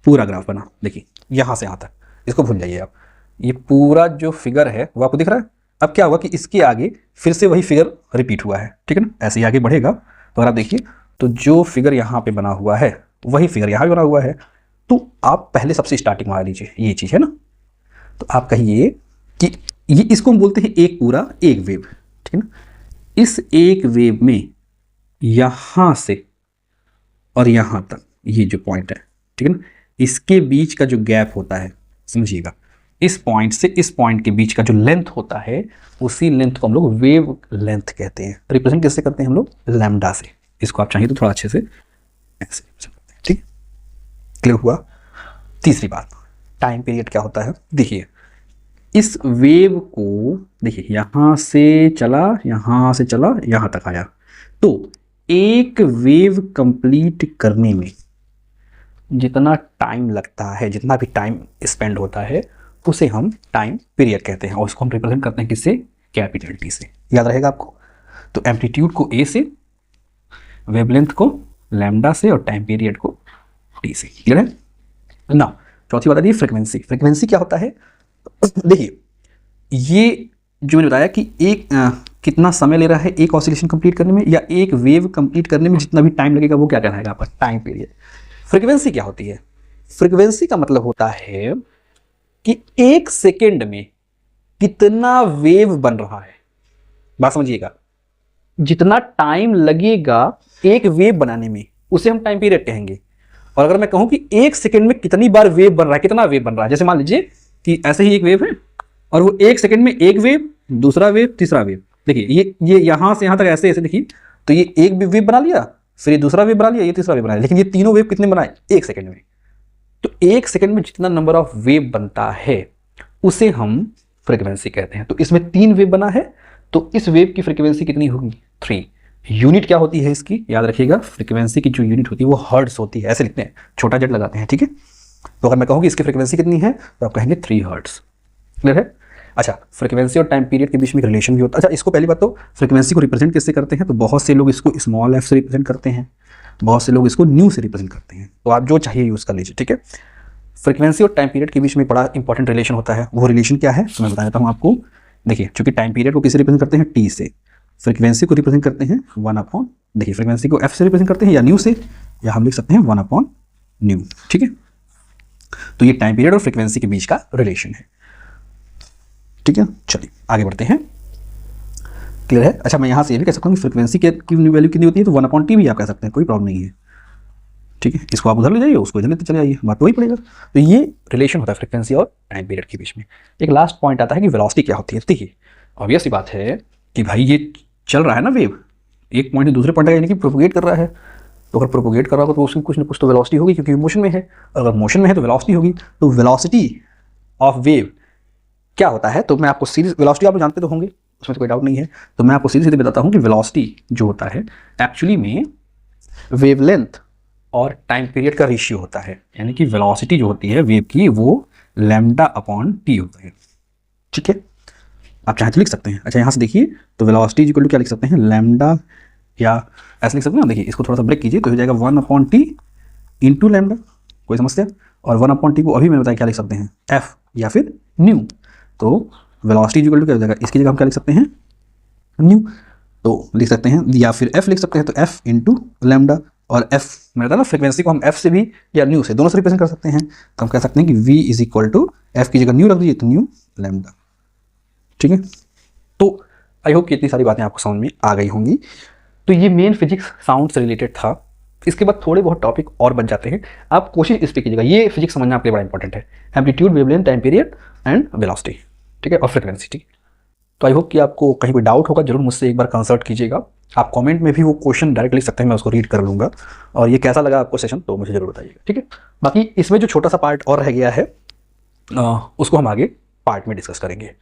पूरा ग्राफ बना, देखिए यहां से यहां तक, इसको भूल जाइए आप, ये पूरा जो फिगर है वो आपको दिख रहा है। अब क्या हुआ कि इसके आगे फिर से वही फिगर रिपीट हुआ है। ठीक है ना, ऐसे ही आगे बढ़ेगा तो अगर आप देखिए तो जो फिगर यहाँ पे बना हुआ है वही फिगर यहाँ भी बना हुआ है। तो आप पहले सबसे स्टार्टिंग मान लीजिए ये चीज़ है ना, तो आप कहिए कि ये इसको हम बोलते हैं एक पूरा एक वेव। ठीक है ना, इस एक वेव में यहाँ से और यहाँ तक ये जो पॉइंट है, ठीक है ना, इसके बीच का जो गैप होता है, समझिएगा, इस पॉइंट से इस पॉइंट के बीच का जो लेंथ होता है उसी लेंथ को हम लोग वेव लेंथ कहते हैं। रिप्रेजेंट कैसे करते हैं हम लोग? लैम्डा से। इसको आप चाहिए तो थोड़ा अच्छे से ऐसे करते हैं। ठीक, क्लियर हुआ? तीसरी बात, टाइम पीरियड क्या होता है? देखिए इस वेव को देखिए यहाँ से चला, यहाँ से चला, यहाँ तक आया, तो एक वेव कंप्लीट करने में जितना टाइम लगता है, जितना भी टाइम स्पेंड होता है उसे हम टाइम पीरियड कहते हैं, और उसको हम रिप्रेजेंट करते हैं किससे? कैपिटल टी से। याद रहेगा आपको? तो एम्पलीट्यूड को ए से, वेवलेंथ को लैम्डा से, और टाइम पीरियड को टी से। क्लियर है ना? चौथी बात आती है फ्रीक्वेंसी। फ्रीक्वेंसी क्या होता है? देखिए ये जो मैंने बताया कि एक कितना समय ले रहा है एक ऑसिलेशन कंप्लीट करने में या एक वेव कंप्लीट करने में, जितना भी टाइम लगेगा वो क्या कहलाएगा आपका? Time period. फ्रीक्वेंसी क्या होती है? फ्रीक्वेंसी का मतलब होता है कि एक सेकेंड में कितना वेव बन रहा है। बात समझिएगा, जितना टाइम लगेगा एक वेव बनाने में उसे हम टाइम पीरियड कहेंगे। और अगर मैं कहूं कि एक सेकेंड में कितनी बार वेव बन रहा है, कितना वेव बन रहा है, जैसे मान लीजिए कि ऐसे ही एक वेव है और वो एक सेकेंड में एक वेव, दूसरा वेव, तीसरा वेव, देखिए ये यहां से यहां तक ऐसे ऐसे, देखिए तो ये एक वेव बना लिया, फिर ये दूसरा वेव बना लिया, ये तीसरा वेव बना लिया, लेकिन ये तीनों वेव कितने बनाए? एक सेकेंड में। तो एक सेकेंड में जितना नंबर ऑफ वेव बनता है उसे हम फ्रीक्वेंसी कहते हैं। तो इसमें 3 वेव बना है, तो इस वेव की फ्रीक्वेंसी कितनी होगी? 3। यूनिट क्या होती है इसकी? याद रखिएगा, फ्रीक्वेंसी की जो यूनिट होती है वो हर्ट्ज होती है, ऐसे लिखते हैं, छोटा जेड लगाते हैं। ठीक है, तो अगर मैं कहूँ कि इसकी फ्रीक्वेंसी कितनी है तो आप कहेंगे 3 हर्ट्ज। क्लियर है? अच्छा, फ्रीक्वेंसी और टाइम पीरियड के बीच में एक रिलेशन भी होता है। अच्छा, इसको पहली बात तो फ्रीक्वेंसी को रिप्रेजेंट कैसे करते हैं? तो बहुत से लोग इसको स्मॉल एफ से रिप्रेजेंट करते हैं, बहुत से लोग इसको न्यू से रिप्रेजेंट करते हैं, तो आप जो चाहिए यूज़ कर लीजिए। ठीक है, फ्रीक्वेंसी और टाइम पीरियड के बीच में बड़ा इंपॉर्टेंट रिलेशन होता है। वो रिलेशन क्या है तो मैं बता देता हूँ आपको। देखिए, चूंकि टाइम पीरियड को किसे रिप्रेजेंट करते हैं? टी से। फ्रीक्वेंसी को रिप्रेजेंट करते हैं 1/, देखिए फ्रीक्वेंसी को एफ से रिप्रेजेंट करते हैं या न्यू से, या हम लिख सकते हैं 1/न्यू। ठीक है, तो ये टाइम पीरियड और फ्रीक्वेंसी के बीच का रिलेशन है। ठीक है, चलिए आगे बढ़ते हैं। क्लियर है? अच्छा, मैं यहाँ से ये भी कह सकता हूँ कि फ्रीक्वेंसी की वैल्यू कितनी होती है, तो 1/t भी आप कह सकते हैं, कोई प्रॉब्लम नहीं है। ठीक है, इसको आप उधर ले जाइए, उसको इधर लेते चले आइए, बात वही पड़ेगा। तो ये रिलेशन होता है फ्रीक्वेंसी और टाइम पीरियड के बीच में। एक लास्ट पॉइंट आता है कि वेलोसिटी क्या होती है। देखिए ऑब्वियस सी बात है कि भाई ये चल रहा है ना वेव, एक पॉइंट से दूसरे पॉइंट यानी कि प्रोपोगेट कर रहा है, तो अगर प्रोपोगेट कर रहा होगा तो उसमें कुछ ना कुछ तो वेलोसिटी होगी, क्योंकि मोशन में है। अगर मोशन में है तो वेलोसिटी होगी। तो वेलोसिटी ऑफ वेव क्या होता है? तो मैं आपको सीरीज, वेलोसिटी आप जानते तो होंगे, उसमें तो कोई डाउट नहीं है। तो मैं आपको सीधे सीधे बताता हूँ कि वेलोसिटी जो होता है एक्चुअली में वेवलेंथ और टाइम पीरियड का रेशियो होता है। यानी कि वेलोसिटी जो होती है वेव की वो λ/t होता है। ठीक है, आप चाहे तो लिख सकते हैं। अच्छा, यहाँ से देखिए तो वेलोसिटी इक्वल टू क्या लिख सकते हैं? लैम्डा, या ऐसे लिख सकते हैं ना। देखिए इसको थोड़ा सा ब्रेक कीजिए तो हो जाएगा 1/t इंटू लैम्डा, कोई समस्या? और 1/t को अभी मैंने बताया क्या लिख सकते हैं? एफ या फिर न्यू। तो वेलोसिटी इक्वल टू क्या हो जाएगा? इसकी जगह हम क्या लिख सकते हैं? न्यू। तो लिख सकते हैं, या फिर f लिख सकते हैं, तो f इंटू लैम्डा, और f मैंने बताया ना फ्रिक्वेंसी को हम f से भी या न्यू से, दोनों से रिप्रेजेंट कर सकते हैं। तो हम कह सकते हैं कि v is equal to f की जगह न्यू रख दीजिए तो न्यू लैम्डा। ठीक है, तो आई होप कि इतनी सारी बातें आपको समझ में आ गई होंगी। तो ये मेन फिजिक्स साउंड से रिलेटेड था। इसके बाद थोड़े बहुत टॉपिक और बच जाते हैं, आप कोशिश इस पे कीजिएगा, ये फिजिक्स समझना आपके लिए बड़ा इंपॉर्टेंट है। Amplitude, wavelength, time period and velocity, ठीक है, और फ्रिक्वेंसी। ठीक, तो आई होप कि आपको कहीं कोई डाउट होगा जरूर मुझसे एक बार कंसल्ट कीजिएगा। आप कमेंट में भी वो क्वेश्चन डायरेक्ट लिख सकते हैं, मैं उसको रीड कर लूँगा। और ये कैसा लगा आपको सेशन, तो मुझे जरूर बताइएगा। ठीक है, बाकी इसमें जो छोटा सा पार्ट और रह गया है उसको हम आगे पार्ट में डिस्कस करेंगे।